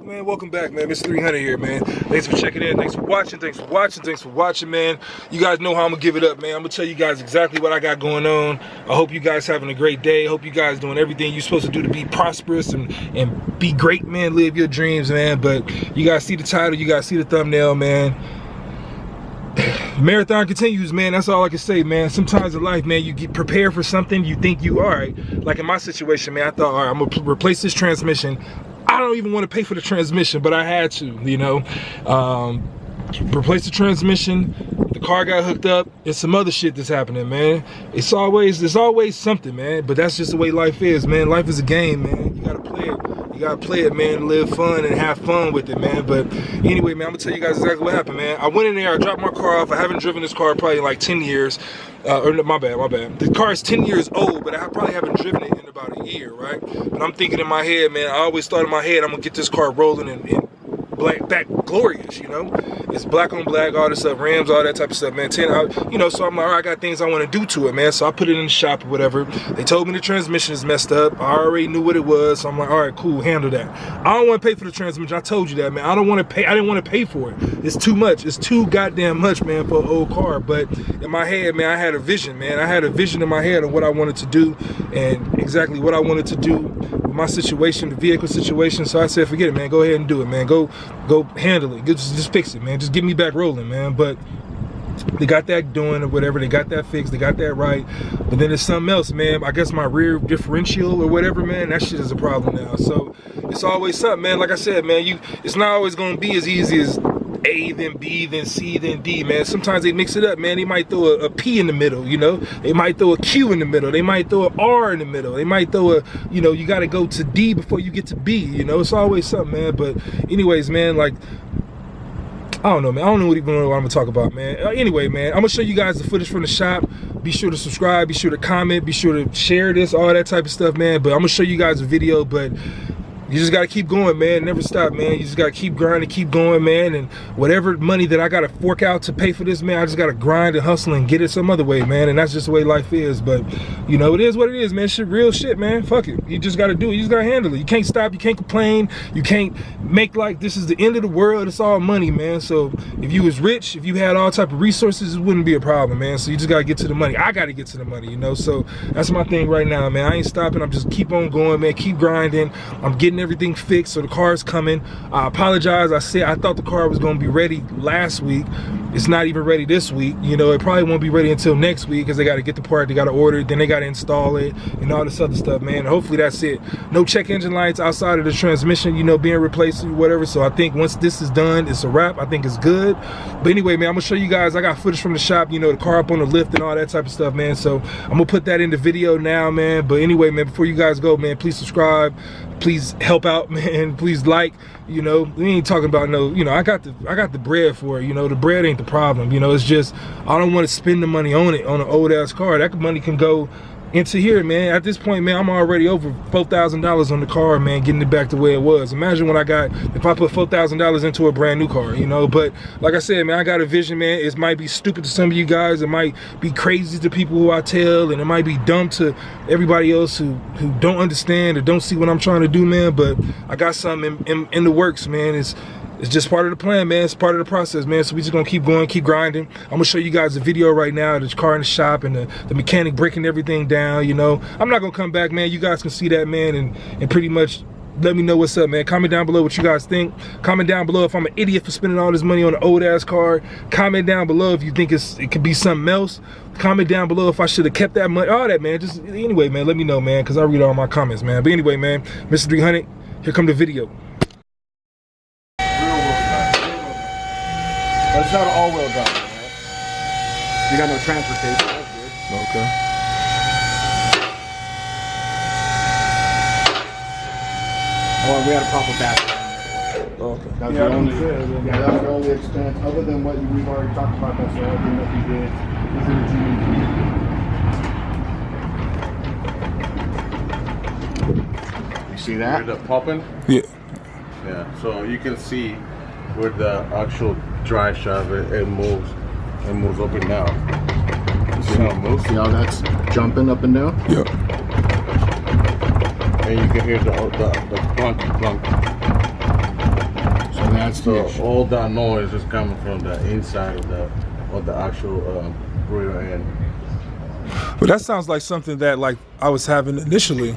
man, welcome back, man. Mr. 300 here, man. Thanks for checking in. Thanks for watching. Thanks for watching, man. You guys know how I'm gonna give it up, man. I'm gonna tell you guys exactly what I got going on. I hope you guys having a great day. I hope you guys doing everything you're supposed to do to be prosperous and be great, man. Live your dreams, man. But you guys see the title, you guys see the thumbnail, man. Marathon continues, man. That's all I can say, man. Sometimes in life, man, you get prepared for something, you think you all right. Like in my situation, man, I thought, all right, I'm gonna replace this transmission. I don't even want to pay for the transmission, but I had to, you know. Replace the transmission, the car got hooked up, and some other shit that's happening, man. There's always something, man. But that's just the way life is, man. Life is a game, man. You gotta play it. You gotta play it, man, live fun and have fun with it, man. But anyway, man, I'm gonna tell you guys exactly what happened, man. I went in there, I dropped my car off. I haven't driven this car probably in like 10 years. Or my bad. The car is 10 years old, but I probably haven't driven it in about a year, right? But I'm thinking in my head, man, I always thought in my head, I'm gonna get this car rolling and black, back glorious, you know? It's black on black, all this stuff, rims, all that type of stuff, man. You know, so I'm like, all right, I got things I want to do to it, man. So I put it in the shop or whatever. They told me the transmission is messed up. I already knew what it was, so I'm like, all right, cool, handle that. I don't want to pay for the transmission. I told you that, man. I don't want to pay. I didn't want to pay for it. It's too much. It's too goddamn much, man, for an old car. But in my head, man, I had a vision, man. I had a vision in my head of what I wanted to do and exactly what I wanted to do with my situation, the vehicle situation. So I said, forget it, man. Go ahead and do it, man. Go handle it. Just fix it, man. Just get me back rolling, man. But they got that doing or whatever. They got that fixed. They got that right. But then there's something else, man. I guess my rear differential or whatever, man, that shit is a problem now. So it's always something, man. Like I said, man, it's not always going to be as easy as A, then B, then C, then D, man. Sometimes they mix it up, man. They might throw a P in the middle, you know. They might throw a Q in the middle. They might throw an R in the middle. They might throw a, you know, you got to go to D before you get to B, you know. It's always something, man. But anyways, man, like, I don't know, man. I don't know what I'm gonna talk about, man. Anyway, man, I'm gonna show you guys the footage from the shop. Be sure to subscribe, be sure to comment, be sure to share this, all that type of stuff, man. But I'm gonna show you guys a video, but you just gotta keep going, man. Never stop, man. You just gotta keep grinding, keep going, man. And whatever money that I gotta fork out to pay for this, man, I just gotta grind and hustle and get it some other way, man. And that's just the way life is. But you know, it is what it is, man. Shit, real shit, man. Fuck it. You just gotta do it. You just gotta handle it. You can't stop. You can't complain. You can't make like this is the end of the world. It's all money, man. So if you was rich, if you had all type of resources, it wouldn't be a problem, man. So you just gotta get to the money. I gotta get to the money, you know. So that's my thing right now, man. I ain't stopping. I'm just keep on going, man. Keep grinding. I'm getting everything fixed. So the car's coming. I apologize. I thought the car was gonna be ready last week. It's not even ready this week. You know, it probably won't be ready until next week because they got to get the part, they got to order it, then they got to install it and all this other stuff, man. And hopefully that's it. No check engine lights outside of the transmission, you know, being replaced or whatever. So I think once this is done, it's a wrap. I think it's good. But anyway, man, I'm gonna show you guys. I got footage from the shop, you know, the car up on the lift and all that type of stuff, man. So I'm gonna put that in the video now, man. But anyway, man, before you guys go, man, please subscribe. Please help out, man. Please like, you know, we ain't talking about no, you know, I got the bread for it, you know. The bread ain't the problem, you know. It's just I don't want to spend the money on it on an old ass car. That money can go into here, man. At this point, man, I'm already over $4,000 on the car, man, getting it back the way it was. Imagine what I got if I put $4,000 into a brand new car, you know. But like I said, man, I got a vision, man. It might be stupid to some of you guys, it might be crazy to people who I tell, and it might be dumb to everybody else who don't understand or don't see what I'm trying to do, man. But I got something in the works, man. It's just part of the plan, man. It's part of the process, man. So we just gonna keep going, keep grinding. I'm gonna show you guys a video right now, the car in the shop and the mechanic breaking everything down, you know. I'm not gonna come back, man. You guys can see that, man, and pretty much let me know what's up, man. Comment down below what you guys think. Comment down below if I'm an idiot for spending all this money on an old ass car. Comment down below if you think it could be something else. Comment down below if I should have kept that money, all that, man. Just anyway, man, let me know, man, because I read all my comments, man. But anyway, man, Mr. 300, here come the video. But it's not an all-wheel drive, right? You got no transportation. That's good. Okay. Oh, we had a proper battery. Okay. That's the only. Yeah, that's the only extent. Other than what we've already talked about, that's the only thing that we did. Is in the GDP. You see that? Hear the popping? Yeah. Yeah. So you can see with the actual drive shaft, it moves up and down. You see how it moves? See how that's jumping up and down? Yeah. And you can hear the clunk. That's the So issue. all that noise is coming from the inside of the actual rear end. But that sounds like something that like I was having initially,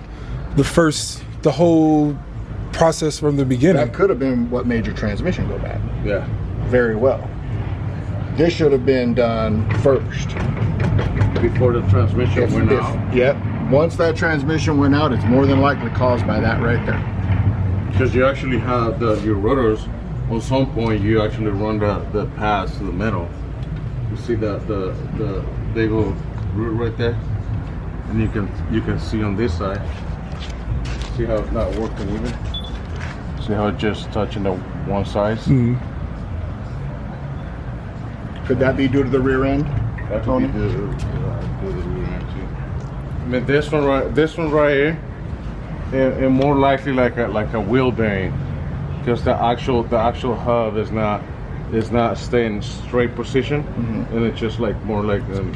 the whole process from the beginning. That could have been what made your transmission go bad. Yeah. Very well. This should have been done first. Before the transmission went out. Yep. Once that transmission went out, it's more than likely caused by that right there. Because you actually have your rotors. On some point, you actually run the pads to the metal. You see the big old root right there, and you can see on this side. See how it's not working even. See how it's just touching the one side. Mm-hmm. Could that be due to the rear end? That could be due to the rear end too. I mean, this one right here, and more likely like a wheel bearing, because the actual hub is not staying in straight position, and it's just like more like and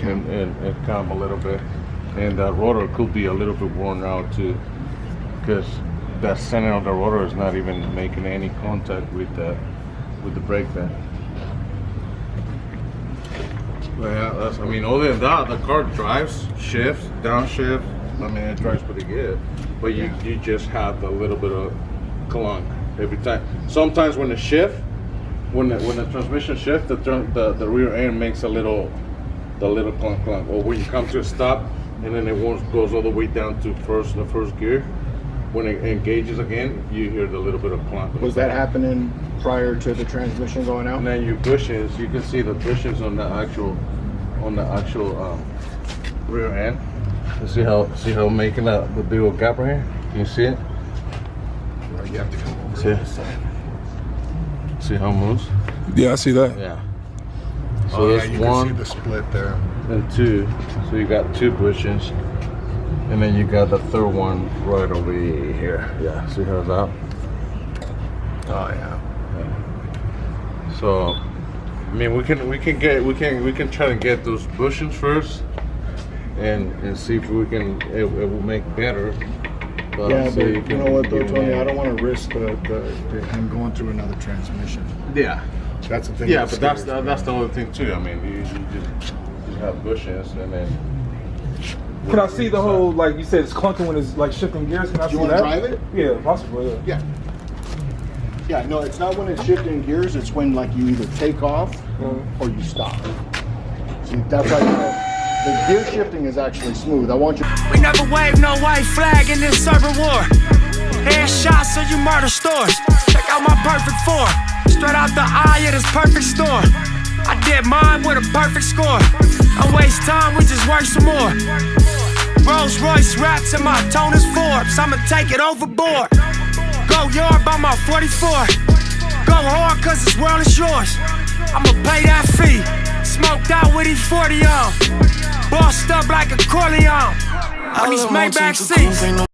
come a little bit, and the rotor could be a little bit worn out too, because the center of the rotor is not even making any contact with the brake pad. But yeah, I mean, other than that, the car drives, shifts, downshift. I mean, it drives pretty good, but you just have a little bit of clunk every time. Sometimes when the transmission shifts, the rear end makes the little clunk, or when you come to a stop, and then it goes all the way down to the first gear. When it engages again, you hear the little bit of clunk. Was that happening prior to the transmission going out? And then your bushings, you can see the bushings on the actual rear end. You see how making the big old gap right here? Can you see it? You have to come over. See how it moves? Yeah, I see that. Yeah. So yeah, that's you one can see the split there. and two. So you got two bushings, and then you got the third one right over here. Yeah. See how it's out? Oh yeah. So, I mean, we can try to get those bushings first, and see if we can it will make better. Yeah, so but you know what though, Tony? I I don't want to risk him going through another transmission. Yeah. That's the thing. Yeah, but that's the other thing too. I mean, you have bushings, and then. Can I see the whole, like you said, it's clunking when it's like shifting gears? Can I see you want that? to drive it? Yeah, possibly. Yeah. Yeah. Yeah, no, it's not when it's shifting gears. It's when like you either take off or you stop. See, that's how you know. The gear shifting is actually smooth. I want you. We never wave no white flag in this cyber war. Headshots so you murder stores. Check out my perfect form. Straight out the eye of this perfect storm. I did mine with a perfect score. I waste time, we just work some more. Rolls Royce raps and my tone is Forbes. I'ma take it overboard. Go yard by my 44. Go hard cause this world is yours. I'ma pay that fee. Smoked out with E40 on. Bossed up like a Corleone. On these Maybach seats.